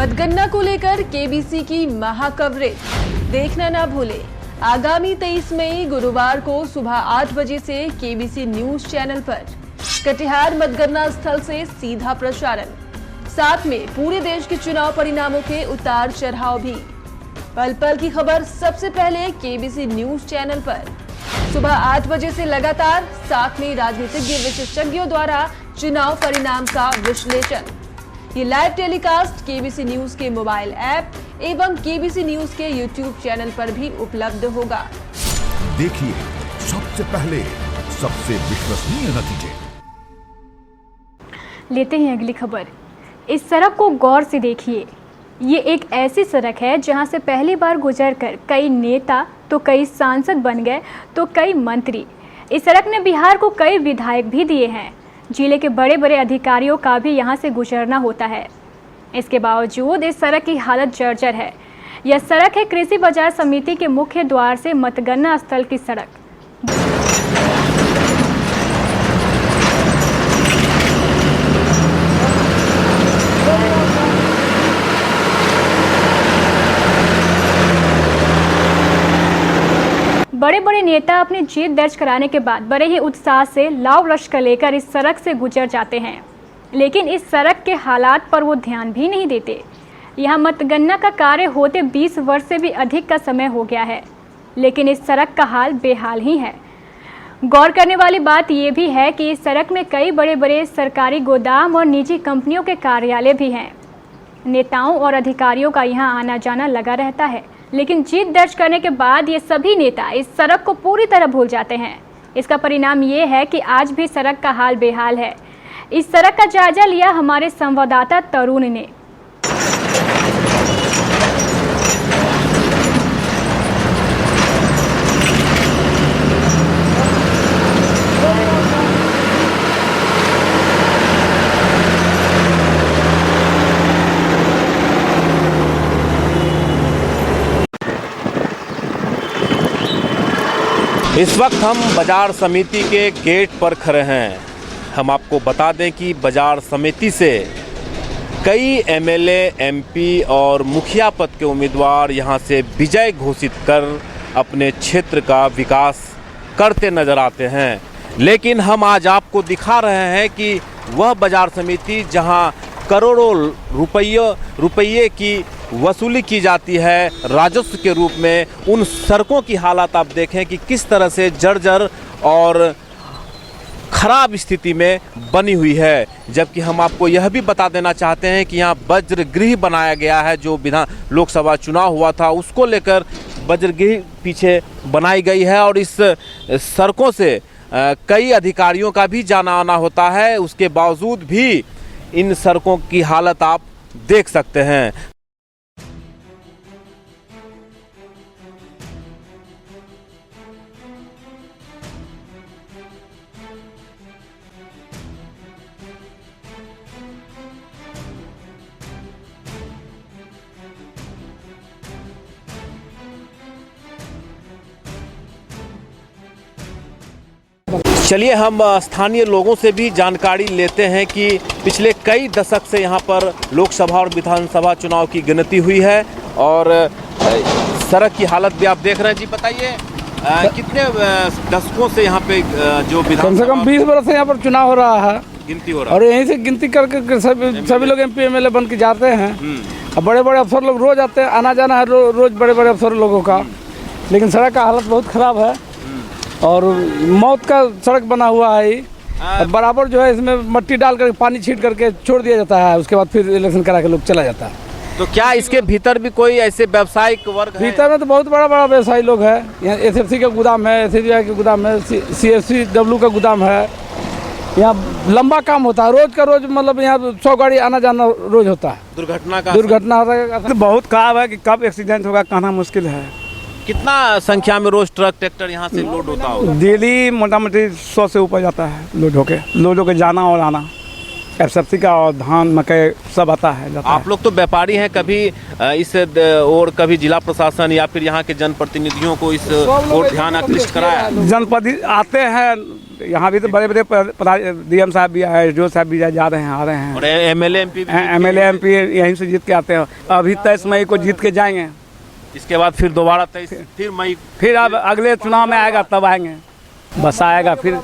मतगणना को लेकर केबीसी की महा कवरेज देखना ना भूले। आगामी 23 मई गुरुवार को सुबह 8 बजे से केबीसी न्यूज चैनल पर कटिहार मतगणना स्थल से सीधा प्रसारण, साथ में पूरे देश के चुनाव परिणामों के उतार चढ़ाव भी। पल पल की खबर सबसे पहले केबीसी न्यूज चैनल पर सुबह 8 बजे से लगातार, साथ में राजनीतिज्ञ विशेषज्ञों द्वारा चुनाव परिणाम का विश्लेषण। ये लाइव टेलीकास्ट केबीसी न्यूज के मोबाइल ऐप एवं केबीसी न्यूज के यूट्यूब चैनल पर भी उपलब्ध होगा। देखिए सबसे पहले, सबसे विश्वसनीय नतीजे। लेते हैं अगली खबर। इस सड़क को गौर से देखिए। ये एक ऐसी सड़क है जहां से पहली बार गुजरकर कई नेता तो कई सांसद बन गए तो कई मंत्री। इस सड़क ने बिहार को कई विधायक भी दिए हैं। जिले के बड़े बड़े अधिकारियों का भी यहां से गुजरना होता है। इसके बावजूद इस सड़क की हालत जर्जर है। यह सड़क है कृषि बाजार समिति के मुख्य द्वार से मतगणना स्थल की सड़क। बड़े बड़े नेता अपनी जीत दर्ज कराने के बाद बड़े ही उत्साह से लाव लश्कर लेकर इस सड़क से गुजर जाते हैं, लेकिन इस सड़क के हालात पर वो ध्यान भी नहीं देते। यहाँ मतगणना का कार्य होते 20 वर्ष से भी अधिक का समय हो गया है, लेकिन इस सड़क का हाल बेहाल ही है। गौर करने वाली बात ये भी है कि इस सड़क में कई बड़े बड़े सरकारी गोदाम और निजी कंपनियों के कार्यालय भी हैं। नेताओं और अधिकारियों का यहाँ आना जाना लगा रहता है, लेकिन जीत दर्ज करने के बाद ये सभी नेता इस सड़क को पूरी तरह भूल जाते हैं। इसका परिणाम ये है कि आज भी सड़क का हाल बेहाल है। इस सड़क का जायजा लिया हमारे संवाददाता तरुण ने। इस वक्त हम बाजार समिति के गेट पर खड़े हैं। हम आपको बता दें कि बाजार समिति से कई एमएलए, एमपी और मुखिया पद के उम्मीदवार यहां से विजय घोषित कर अपने क्षेत्र का विकास करते नजर आते हैं। लेकिन हम आज आपको दिखा रहे हैं कि वह बाजार समिति जहां करोड़ों रुपये की वसूली की जाती है राजस्व के रूप में, उन सड़कों की हालत आप देखें कि किस तरह से जर्जर और ख़राब स्थिति में बनी हुई है। जबकि हम आपको यह भी बता देना चाहते हैं कि यहाँ वज्रगृह बनाया गया है। जो लोकसभा चुनाव हुआ था उसको लेकर वज्रगृह पीछे बनाई गई है और इस सड़कों से कई अधिकारियों का भी जाना आना होता है। उसके बावजूद भी इन सड़कों की हालत आप देख सकते हैं। चलिए हम स्थानीय लोगों से भी जानकारी लेते हैं कि पिछले कई दशक से यहाँ पर लोकसभा और विधानसभा चुनाव की गिनती हुई है और सड़क की हालत भी आप देख रहे हैं। जी बताइए, कितने दशकों से यहाँ पे जो कम से कम 20 वर्ष से यहाँ पर चुनाव हो रहा है, गिनती हो रहा है और यहीं से गिनती करके सभी लोग MP MLA बन के जाते हैं। अब बड़े बड़े अफसर लोग रोज आते हैं, आना जाना है रोज बड़े बड़े अफसर लोगों का। लेकिन सड़क का हालत बहुत ख़राब है और मौत का सड़क बना हुआ है। बराबर जो है इसमें मट्टी डाल कर पानी छीट करके छोड़ दिया जाता है, उसके बाद फिर इलेक्शन करा के लोग चला जाता है। तो क्या इसके भीतर भी कोई ऐसे व्यावसायिक वर्ग है? भीतर में तो बहुत बड़ा बड़ा व्यवसायी लोग है। यहाँ SFC का गोदाम है, SCBI का गोदाम है, CSCW का गोदाम है। यहाँ लंबा काम होता है, रोज का रोज, मतलब यहाँ 100 गाड़ी आना जाना रोज होता है। दुर्घटना हो रहा है। बहुत खराब है कि कब एक्सीडेंट होगा कहना मुश्किल है। कितना संख्या में रोज ट्रक ट्रैक्टर यहाँ से लोड होता होगा? डेली मोटा मोटी 100 से ऊपर जाता है लोड होके जाना और आना। एफएसएफसी का और धान मकई सब आता है जाता आप लोग तो व्यापारी हैं, कभी इस और कभी जिला प्रशासन या फिर यहाँ के जनप्रतिनिधियों को इस ओर ध्यान आकृष्ट कराया? है। जनप्रति आते हैं, यहाँ भी तो बड़े बड़े डीएम साहब भी आए, जो साहब भी जा रहे हैं, आ रहे हैं। और एमएलए एमपी यहीं से जीत के आते हैं। अभी 23 मई को जीत के जाएंगे। इसके बाद फिर दोबारा 23 फिर मई, फिर अब अगले चुनाव में आएगा तब आएंगे, बस आएगा फिर।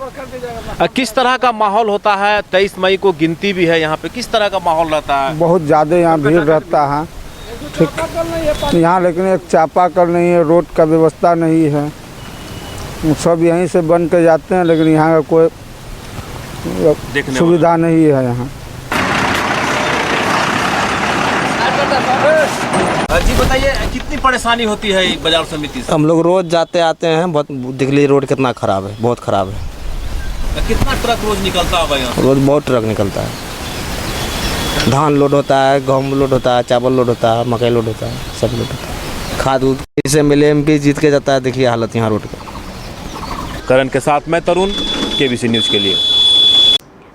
किस तरह का माहौल होता है? 23 मई को गिनती भी है यहाँ पे, किस तरह का माहौल रहता है? बहुत ज़्यादा यहाँ भीड़ रहता है, ठीक यहाँ, लेकिन एक चापाकल नहीं है, रोड का व्यवस्था नहीं है, सब यहीं से बन के जाते हैं, लेकिन यहाँ का कोई सुविधा नहीं है यहाँ। जी बताइए, कितनी परेशानी होती है बाजार समिति से? हम लोग रोज जाते आते हैं, बहुत देख लीजिए रोड कितना खराब है, बहुत खराब है। कितना ट्रक रोज निकलता होगा यहाँ? रोज बहुत ट्रक निकलता है, धान लोड होता है, गेहूँ लोड होता है, चावल लोड होता है, मकई लोड होता है, सब लोड होता है, खाद उद से मिले एमपी जीत के जाता है। देखिए हालत यहाँ रोड का। करण के साथ मैं तरुण, केबीसी न्यूज़ के लिए।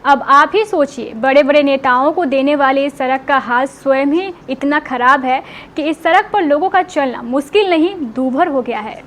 अब आप ही सोचिए, बड़े बड़े नेताओं को देने वाले इस सड़क का हाल स्वयं ही इतना खराब है कि इस सड़क पर लोगों का चलना मुश्किल नहीं दूभर हो गया है।